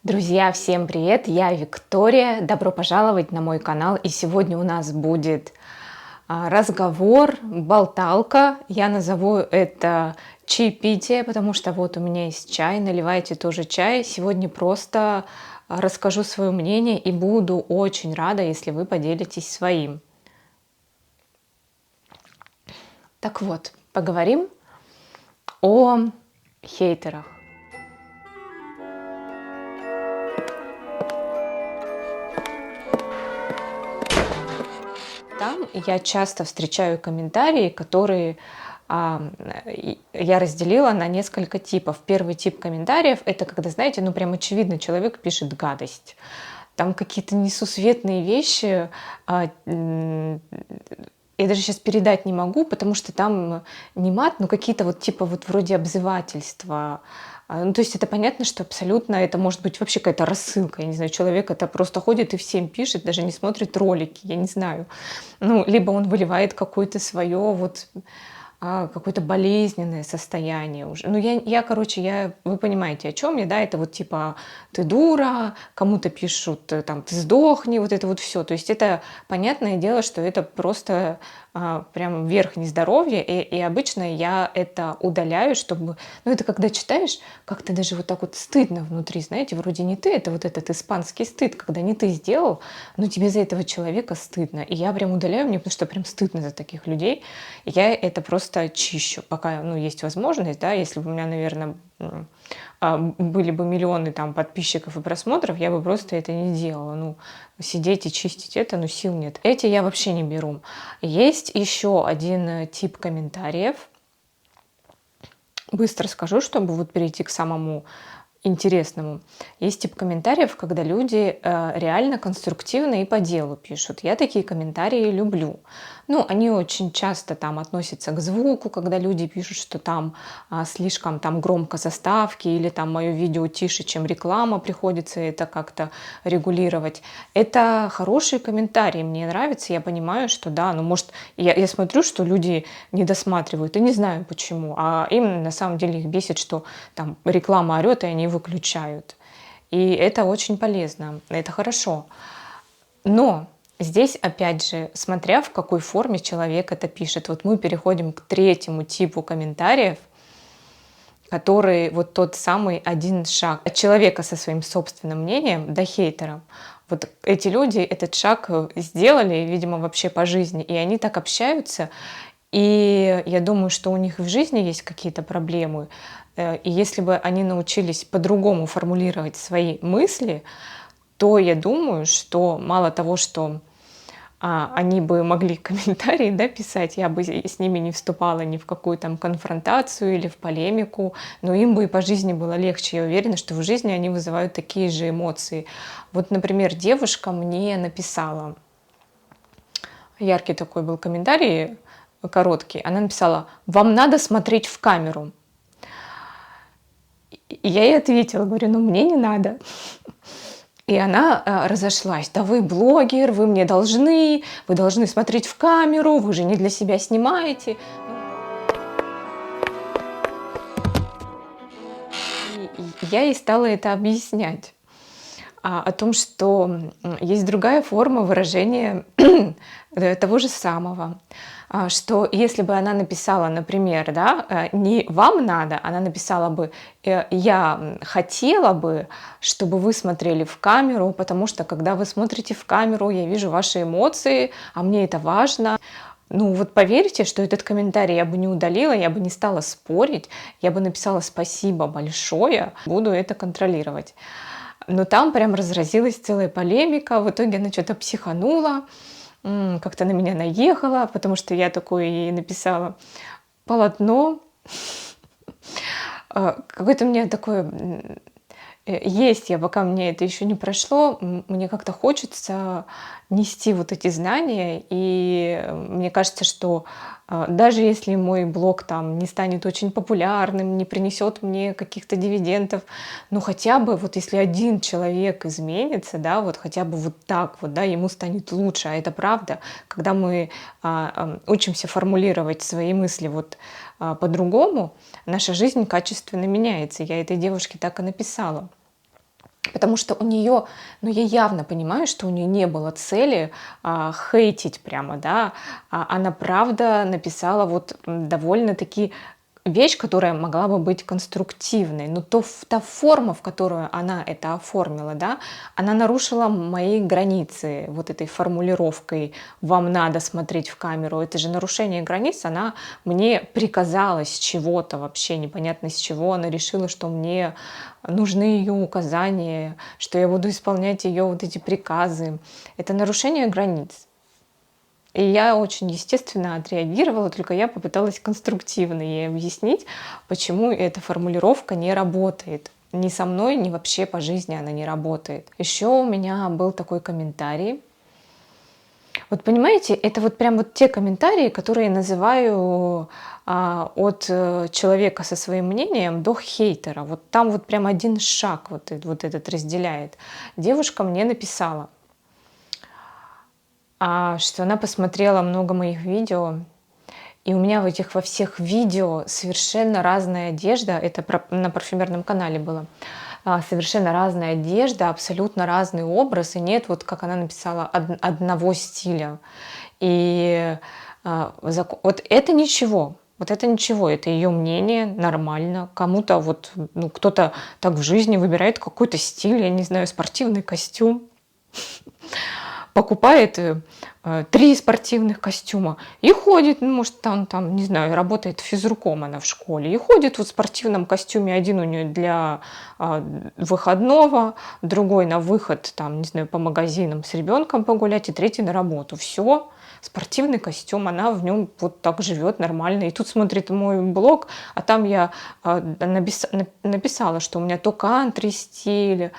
Друзья, всем привет! Я Виктория. Добро пожаловать на мой канал. И сегодня у нас будет разговор, болталка. Я назову это чаепитие, потому что вот у меня есть чай. Наливайте тоже чай. Сегодня просто расскажу свое мнение и буду очень рада, если вы поделитесь своим. Так вот, поговорим о хейтерах. Там я часто встречаю комментарии, которые я разделила на несколько типов. Первый тип комментариев — это когда, знаете, ну прям очевидно, человек пишет гадость. Там какие-то несусветные вещи. Я даже сейчас передать не могу, потому что там не мат, но какие-то вот типа вот вроде обзывательства. Ну, то есть это понятно, что абсолютно это может быть вообще какая-то рассылка. Я не знаю, человек это просто ходит и всем пишет, даже не смотрит ролики, я не знаю. Ну, либо он выливает какое-то свое вот какое-то болезненное состояние уже. Ну, вы понимаете, о чем я, да, это вот типа ты дура, кому-то пишут там ты сдохни, вот это вот все. То есть это понятное дело, что это просто прям верх нездоровья, и обычно я это удаляю, чтобы, ну, это когда читаешь, как-то даже вот так вот стыдно внутри, знаете, вроде не ты, это вот этот испанский стыд, когда не ты сделал, но тебе за этого человека стыдно. И я прям удаляю, мне потому что прям стыдно за таких людей. И я это просто чищу, пока, ну, есть возможность, да, если бы у меня, наверное, были бы миллионы там подписчиков и просмотров, я бы просто это не делала. Ну, сидеть и чистить это, ну, сил нет. Эти я вообще не беру. Есть еще один тип комментариев. Быстро скажу, чтобы вот перейти к самому интересному. Есть тип комментариев, когда люди реально конструктивно и по делу пишут. Я такие комментарии люблю. Ну, они очень часто там относятся к звуку, когда люди пишут, что там слишком там громко заставки или там мое видео тише, чем реклама, приходится это как-то регулировать. Это хорошие комментарии, мне нравится, я понимаю, что да, ну может, я смотрю, что люди не досматривают, и не знаю почему, а им на самом деле их бесит, что там реклама орет, и они выключают. И это очень полезно, это хорошо. Но здесь, опять же, смотря в какой форме человек это пишет. Вот мы переходим к третьему типу комментариев, который вот тот самый один шаг от человека со своим собственным мнением до хейтера. Вот эти люди этот шаг сделали, видимо, вообще по жизни, и они так общаются. И я думаю, что у них в жизни есть какие-то проблемы. И если бы они научились по-другому формулировать свои мысли, то я думаю, что мало того, что они бы могли комментарии, да, писать, я бы с ними не вступала ни в какую там конфронтацию или в полемику, но им бы и по жизни было легче. Я уверена, что в жизни они вызывают такие же эмоции. Вот, например, девушка мне написала, яркий такой был комментарий, короткий, она написала: «Вам надо смотреть в камеру». И я ей ответила, говорю, ну мне не надо. И она разошлась. Да вы блогер, вы мне должны, вы должны смотреть в камеру, вы же не для себя снимаете. И я ей стала это объяснять. О том, что есть другая форма выражения того же самого. Что если бы она написала, например, да, не «вам надо», она написала бы «я хотела бы, чтобы вы смотрели в камеру, потому что когда вы смотрите в камеру, я вижу ваши эмоции, а мне это важно». Ну вот поверьте, что этот комментарий я бы не удалила, я бы не стала спорить, я бы написала «спасибо большое», буду это контролировать. Но там прям разразилась целая полемика, в итоге она что-то психанула, как-то на меня наехала, потому что я такое ей написала полотно. Какое-то у меня такое есть, пока мне это еще не прошло, мне как-то хочется нести вот эти знания, и мне кажется, что даже если мой блог там не станет очень популярным, не принесет мне каких-то дивидендов, ну хотя бы вот если один человек изменится, да, вот хотя бы вот так вот, да, ему станет лучше, а это правда, когда мы учимся формулировать свои мысли вот по-другому, наша жизнь качественно меняется. Я этой девушке так и написала. Потому что у нее, ну я явно понимаю, что у нее не было цели хейтить прямо, да. Она правда написала вот довольно-таки вещь, которая могла бы быть конструктивной, но та форма, в которую она это оформила, да, она нарушила мои границы вот этой формулировкой «вам надо смотреть в камеру». Это же нарушение границ, она мне приказала с чего-то вообще, непонятно с чего, она решила, что мне нужны ее указания, что я буду исполнять ее вот эти приказы. Это нарушение границ. И я очень естественно отреагировала, только я попыталась конструктивно ей объяснить, почему эта формулировка не работает. Ни со мной, ни вообще по жизни она не работает. Еще у меня был такой комментарий. Вот понимаете, это вот прям вот те комментарии, которые я называю от человека со своим мнением до хейтера. Вот там вот прям один шаг вот этот разделяет. Девушка мне написала, что она посмотрела много моих видео, и у меня во всех видео совершенно разная одежда. Это на парфюмерном канале было. Совершенно разная одежда, абсолютно разный образ. И нет, вот как она написала, одного стиля. И вот это ничего. Вот это ничего, это ее мнение, нормально. Кому-то вот, ну, кто-то так в жизни выбирает какой-то стиль, я не знаю, спортивный костюм. Покупает 3 спортивных костюма и ходит, ну, может, там, не знаю, работает физруком она в школе, и ходит вот в спортивном костюме. Один у нее для выходного, другой на выход, там, не знаю, по магазинам с ребенком погулять, и третий на работу. Все, спортивный костюм, она в нем вот так живет нормально. И тут смотрит мой блог, а там я написала, что у меня то кантри стиль,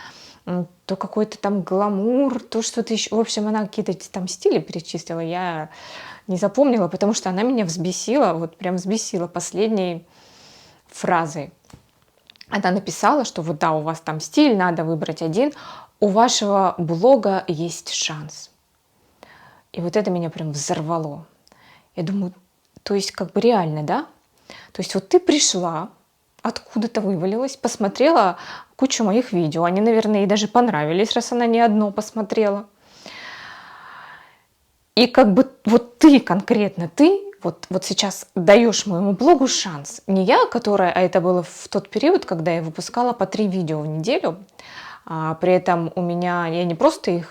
то какой-то там гламур, то что-то еще. В общем, она какие-то там стили перечислила, я не запомнила, потому что она меня взбесила, вот прям взбесила последней фразой. Она написала, что вот да, у вас там стиль, надо выбрать один, у вашего блога есть шанс. И вот это меня прям взорвало. Я думаю, то есть как бы реально, да? То есть вот ты пришла, откуда-то вывалилась, посмотрела кучу моих видео. Они, наверное, ей даже понравились, раз она не одно посмотрела. И как бы вот ты конкретно, ты вот сейчас даешь моему блогу шанс. Не я, которая, а это было в тот период, когда я выпускала по 3 видео в неделю. При этом у меня, я не просто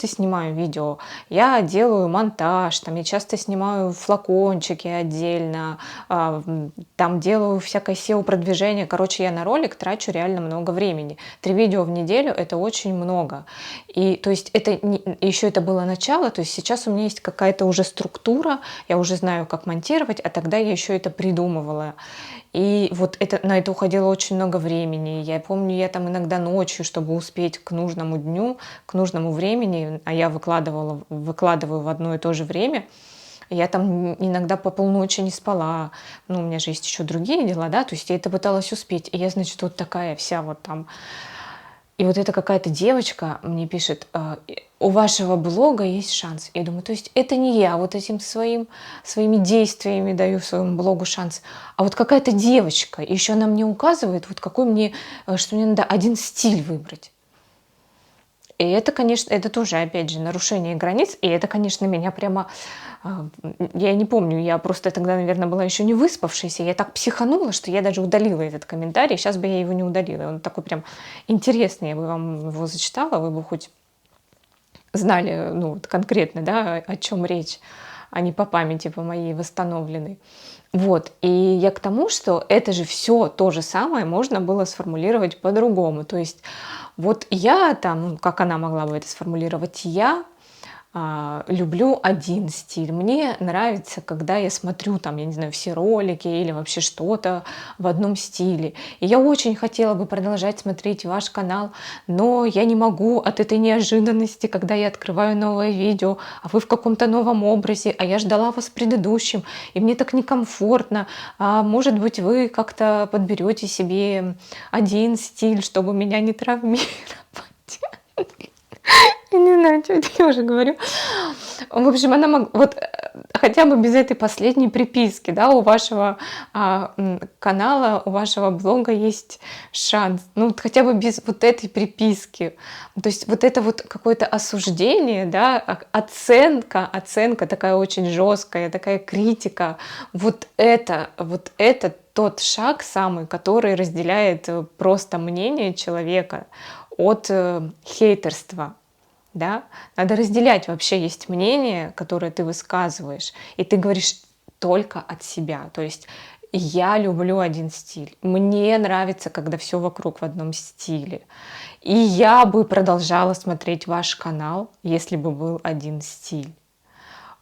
снимаю видео, я делаю монтаж, там я часто снимаю флакончики отдельно, там делаю всякое SEO-продвижение. Короче, я на ролик трачу реально много времени. 3 видео в неделю — это очень много. И то есть еще это было начало, то есть сейчас у меня есть какая-то уже структура, я уже знаю, как монтировать, а тогда я еще это придумывала. И вот на это уходило очень много времени. Я помню, я там иногда ночью, чтобы успеть к нужному дню, к нужному времени, а я выкладываю в одно и то же время, я там иногда по полночи не спала. Ну, у меня же есть еще другие дела, да, то есть я это пыталась успеть. И я, значит, вот такая вся вот там. И вот эта какая-то девочка мне пишет: у вашего блога есть шанс. Я думаю, то есть это не я вот этим своими действиями даю своему блогу шанс, а вот какая-то девочка. И еще она мне указывает, вот что мне надо один стиль выбрать. И это, конечно, это тоже, опять же, нарушение границ. И это, конечно, меня прямо... Я не помню, я просто тогда, наверное, была еще не выспавшаяся. Я так психанула, что я даже удалила этот комментарий. Сейчас бы я его не удалила. Он такой прям интересный. Я бы вам его зачитала, вы бы хоть знали, ну, конкретно, да, о чем речь, а не по памяти, по моей восстановленной. Вот, и я к тому, что это же все то же самое можно было сформулировать по-другому. То есть вот я там, как она могла бы это сформулировать, я люблю один стиль. Мне нравится, когда я смотрю там, я не знаю, все ролики или вообще что-то в одном стиле. И я очень хотела бы продолжать смотреть ваш канал, но я не могу от этой неожиданности, когда я открываю новое видео, а вы в каком-то новом образе, а я ждала вас в предыдущем, и мне так некомфортно. Может быть, вы как-то подберете себе один стиль, чтобы меня не травмировать. Я не знаю, что это я уже говорю. В общем, вот хотя бы без этой последней приписки, да, у вашего канала, у вашего блога есть шанс. Ну, вот хотя бы без вот этой приписки. То есть вот это вот какое-то осуждение, да, оценка такая очень жесткая, такая критика. Вот это тот шаг самый, который разделяет просто мнение человека от хейтерства. Да? Надо разделять вообще, есть мнение, которое ты высказываешь, и ты говоришь только от себя. То есть я люблю один стиль, мне нравится, когда все вокруг в одном стиле. И я бы продолжала смотреть ваш канал, если бы был один стиль.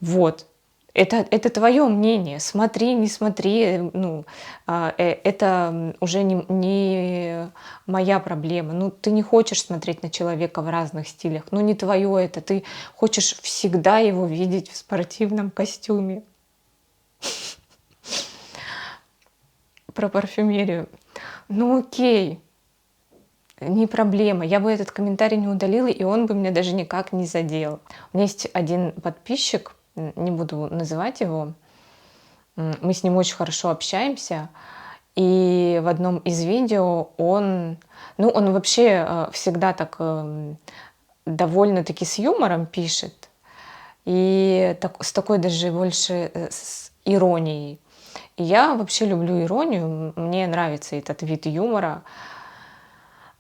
Вот. Это твое мнение. Смотри, не смотри. Ну, это уже не моя проблема. Ну, ты не хочешь смотреть на человека в разных стилях. Ну, не твое это. Ты хочешь всегда его видеть в спортивном костюме. Про парфюмерию. Ну, окей. Не проблема. Я бы этот комментарий не удалила, и он бы меня даже никак не задел. У меня есть один подписчик, не буду называть его, мы с ним очень хорошо общаемся, и в одном из видео он вообще всегда так довольно-таки с юмором пишет, и с такой даже больше с иронией. И я вообще люблю иронию, мне нравится этот вид юмора,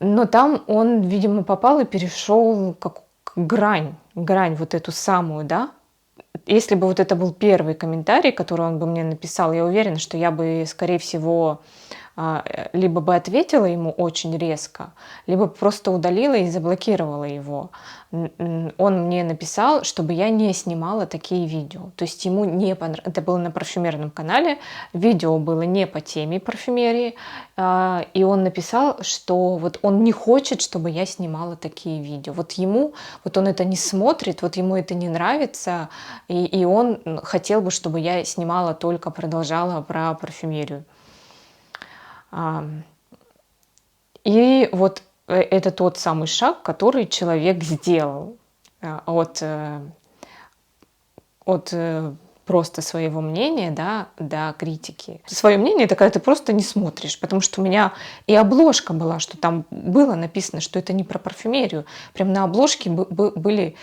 но там он, видимо, попал и перешел как грань вот эту самую, да. Если бы вот это был первый комментарий, который он бы мне написал, я уверена, что я бы, скорее всего, либо бы ответила ему очень резко, либо просто удалила и заблокировала его. Он мне написал, чтобы я не снимала такие видео. То есть ему не понравилось. Это было на парфюмерном канале, видео было не по теме парфюмерии, и он написал, что вот он не хочет, чтобы я снимала такие видео. Вот ему, вот он это не смотрит, вот ему это не нравится, и он хотел бы, чтобы я снимала только, продолжала про парфюмерию. И вот это тот самый шаг, который человек сделал от просто своего мнения, да, до критики. Свое мнение — это когда ты просто не смотришь, потому что у меня и обложка была, что там было написано, что это не про парфюмерию. Прям на обложке были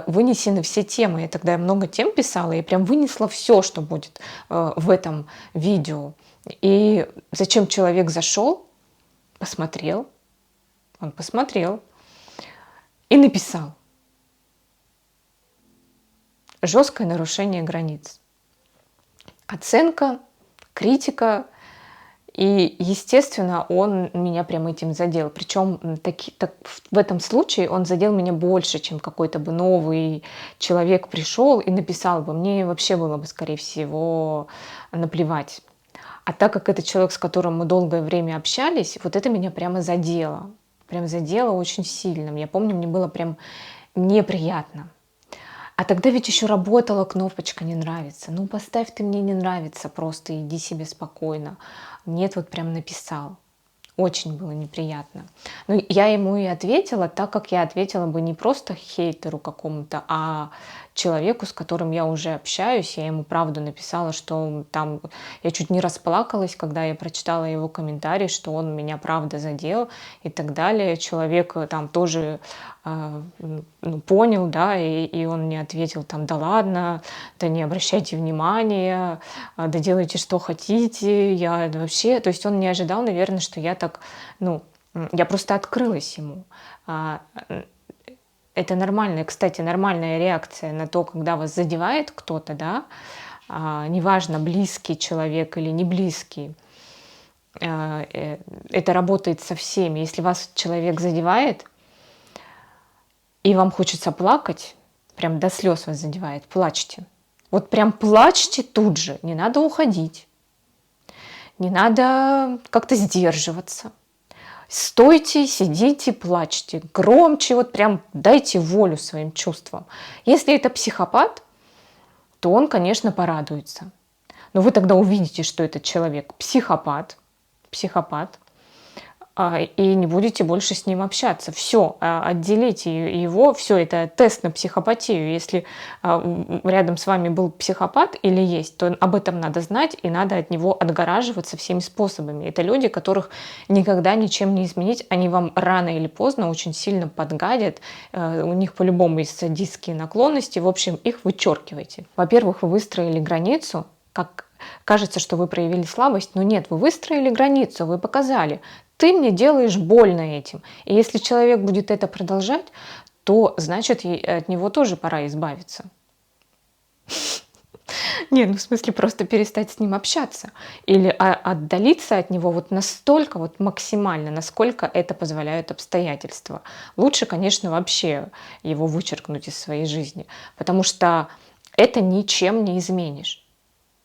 вынесены все темы. Я тогда много тем писала, и прям вынесла все, что будет в этом видео. И зачем человек зашел, посмотрел, он посмотрел и написал: жесткое нарушение границ, оценка, критика. И, естественно, он меня прям этим задел. Причем в этом случае он задел меня больше, чем какой-то бы новый человек пришел и написал бы. Мне вообще было бы, скорее всего, наплевать. А так как это человек, с которым мы долгое время общались, вот это меня прямо задело. Прям задело очень сильно. Я помню, мне было прям неприятно. А тогда ведь еще работала кнопочка «не нравится». Ну, поставь ты «мне не нравится», просто иди себе спокойно. Нет, вот прям написал. Очень было неприятно. Ну, я ему и ответила так, как я ответила бы не просто хейтеру какому-то, а человеку, с которым я уже общаюсь. Я ему правду написала, что там я чуть не расплакалась, когда я прочитала его комментарий, что он меня правда задел и так далее. Человек там тоже понял, да, и он мне ответил там: да ладно, да не обращайте внимания, да делайте, что хотите. Я вообще, то есть он не ожидал, наверное, что я так, я просто открылась ему. Это нормальная, кстати, нормальная реакция на то, когда вас задевает кто-то, да, неважно, близкий человек или не близкий. Это работает со всеми. Если вас человек задевает, и вам хочется плакать, прям до слез вас задевает, плачьте. Вот прям плачьте тут же, не надо уходить, не надо как-то сдерживаться. Стойте, сидите, плачьте. Громче, вот прям дайте волю своим чувствам. Если это психопат, то он, конечно, порадуется. Но вы тогда увидите, что этот человек психопат, и не будете больше с ним общаться. Все, отделите его, все, это тест на психопатию. Если рядом с вами был психопат или есть, то об этом надо знать, и надо от него отгораживаться всеми способами. Это люди, которых никогда ничем не изменить, они вам рано или поздно очень сильно подгадят, у них по-любому есть садистские наклонности, в общем, их вычеркивайте. Во-первых, вы выстроили границу, как кажется, что вы проявили слабость, но нет, вы выстроили границу, вы показали, ты мне делаешь больно этим. И если человек будет это продолжать, то значит от него тоже пора избавиться. Не, ну в смысле просто перестать с ним общаться. Или отдалиться от него вот настолько, вот максимально, насколько это позволяют обстоятельства. Лучше, конечно, вообще его вычеркнуть из своей жизни, потому что это ничем не изменишь.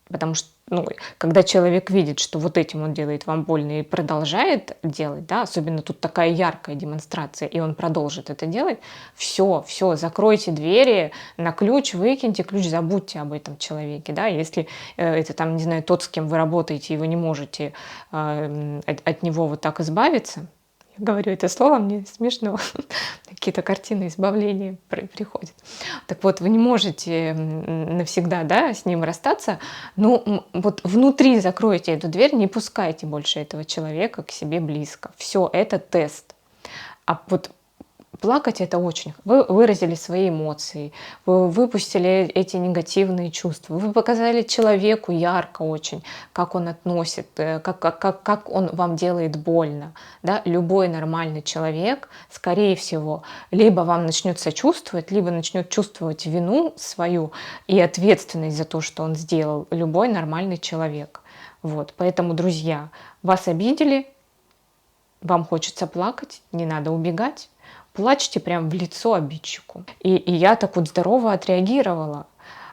Потому что, ну, когда человек видит, что вот этим он делает вам больно и продолжает делать, да, особенно тут такая яркая демонстрация, и он продолжит это делать, все, закройте двери на ключ, выкиньте ключ, забудьте об этом человеке, да, если это там, не знаю, тот, с кем вы работаете, и вы не можете от него вот так избавиться. Я говорю это слово, мне смешно. Какие-то картины избавления приходят. Так вот, вы не можете навсегда, да, с ним расстаться, но вот внутри закройте эту дверь, не пускайте больше этого человека к себе близко. Все, это тест. А вот плакать это очень. Вы выразили свои эмоции, вы выпустили эти негативные чувства, вы показали человеку ярко очень, как он относит, как он вам делает больно. Да? Любой нормальный человек, скорее всего, либо вам начнет сочувствовать, либо начнет чувствовать вину свою и ответственность за то, что он сделал. Любой нормальный человек. Вот. Поэтому, друзья, вас обидели, вам хочется плакать, не надо убегать. Плачьте прям в лицо обидчику. И я так вот здорово отреагировала.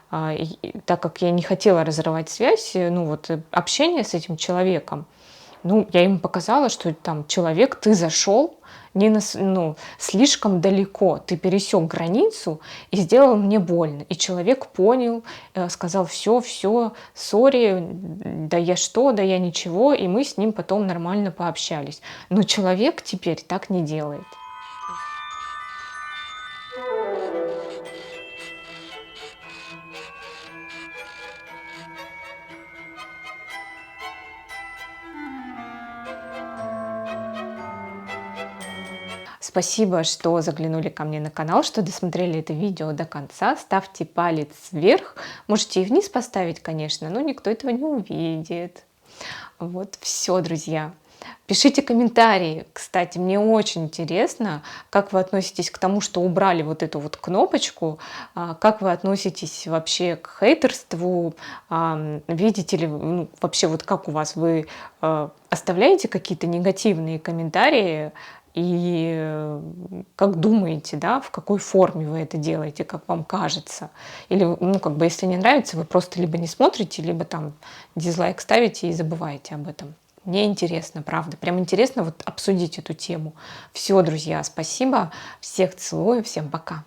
Так как я не хотела разрывать связь, ну вот общение с этим человеком, ну, я ему показала, что там человек, ты зашел слишком далеко, ты пересек границу и сделал мне больно. И человек понял, сказал, все, сори, да я что, да я ничего, и мы с ним потом нормально пообщались. Но человек теперь так не делает. Спасибо, что заглянули ко мне на канал, что досмотрели это видео до конца. Ставьте палец вверх. Можете и вниз поставить, конечно, но никто этого не увидит. Вот, все, друзья. Пишите комментарии. Кстати, мне очень интересно, как вы относитесь к тому, что убрали вот эту вот кнопочку, как вы относитесь вообще к хейтерству, видите ли, ну, вообще вот как у вас, вы оставляете какие-то негативные комментарии, и как думаете, да, в какой форме вы это делаете, как вам кажется? Или, ну, как бы, если не нравится, вы просто либо не смотрите, либо там дизлайк ставите и забываете об этом. Мне интересно, правда. Прям интересно вот обсудить эту тему. Все, друзья, спасибо. Всех целую, всем пока.